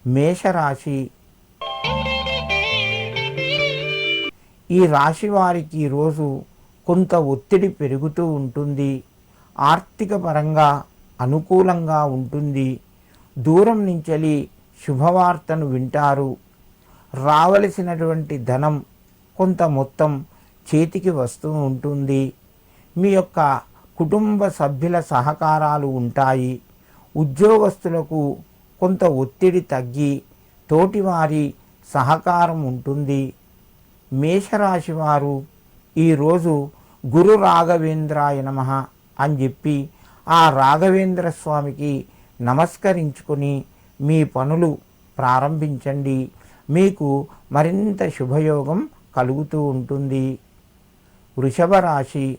మేషరాశి. ఈ రాశి వారికి ఈరోజు కొంత ఒత్తిడి పెరుగుతూ ఉంటుంది. ఆర్థిక పరంగా అనుకూలంగా ఉంటుంది. దూరం నుంచెలి శుభవార్తను వింటారు. రావలసినటువంటి ధనం కొంత మొత్తం చేతికి వస్తూ ఉంటుంది. మీ యొక్క కుటుంబ సభ్యుల సహకారాలు ఉంటాయి. ఉద్యోగస్తులకు కొంత ఒత్తిడి తగ్గి తోటివారి సహకారం ఉంటుంది. మేషరాశి వారు ఈరోజు గురు రాఘవేంద్రాయ నమః అని చెప్పి ఆ రాఘవేంద్ర స్వామికి నమస్కరించుకొని మీ పనులు ప్రారంభించండి. మీకు మరింత శుభయోగం కలుగుతూ ఉంటుంది. వృషభ రాశి.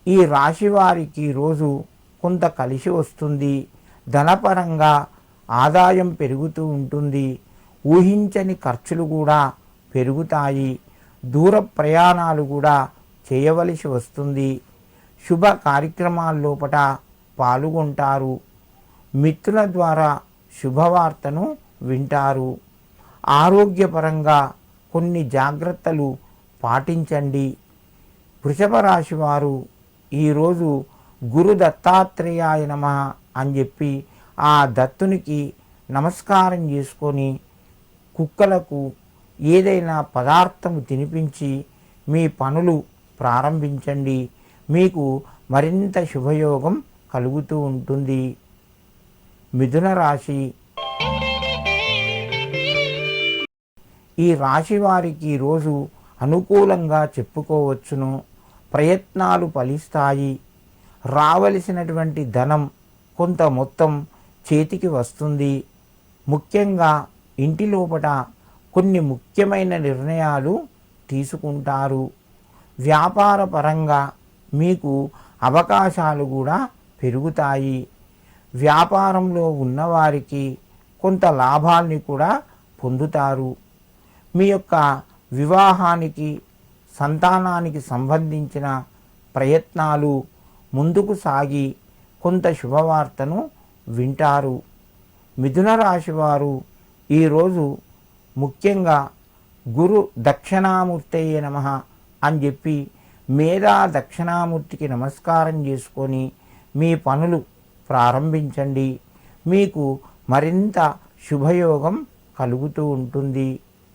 ఈ రాశి వారికి రోజు కొంత కలిసి వస్తుంది. ధనపరంగా ఆదాయం పెరుగుతూ ఉంటుంది. ఊహించని ఖర్చులు కూడా పెరుగుతాయి. దూర ప్రయాణాలు కూడా చేయవలసి వస్తుంది. శుభ కార్యక్రమాల్లోపట పాల్గొంటారు. మిత్రుల ద్వారా శుభవార్తను వింటారు. ఆరోగ్యపరంగా కొన్ని జాగ్రత్తలు పాటించండి. వృషభ రాశి వారు ఈరోజు గురు దత్తాత్రేయాయ నమః అని చెప్పి ఆ దత్తునికి నమస్కారం చేసుకొని కుక్కలకు ఏదైనా పదార్థం తినిపించి మీ పనులు ప్రారంభించండి. మీకు మరింత శుభయోగం కలుగుతూ ఉంటుంది. మిథున రాశి. ఈ రాశి వారికి ఈరోజు అనుకూలంగా చెప్పుకోవచ్చును. ప్రయత్నాలు ఫలిస్తాయి. రావలసినటువంటి ధనం కొంత మొత్తం చేతికి వస్తుంది. ముఖ్యంగా ఇంటి లోపల కొన్ని ముఖ్యమైన నిర్ణయాలు తీసుకుంటారు. వ్యాపార పరంగా మీకు అవకాశాలు కూడా పెరుగుతాయి. వ్యాపారంలో ఉన్నవారికి కొంత లాభాల్ని కూడా పొందుతారు. మీ యొక్క వివాహానికి సంతానానికి సంబంధించిన ప్రయత్నాలు ముందుకు సాగి కొంత శుభవార్తను వింటారు. మిథున రాశి వారు ఈరోజు ముఖ్యంగా గురు దక్షిణామూర్తయే నమః అని చెప్పి మేధా దక్షిణామూర్తికి నమస్కారం చేసుకొని మీ పనులు ప్రారంభించండి. మీకు మరింత శుభయోగం కలుగుతూ ఉంటుంది.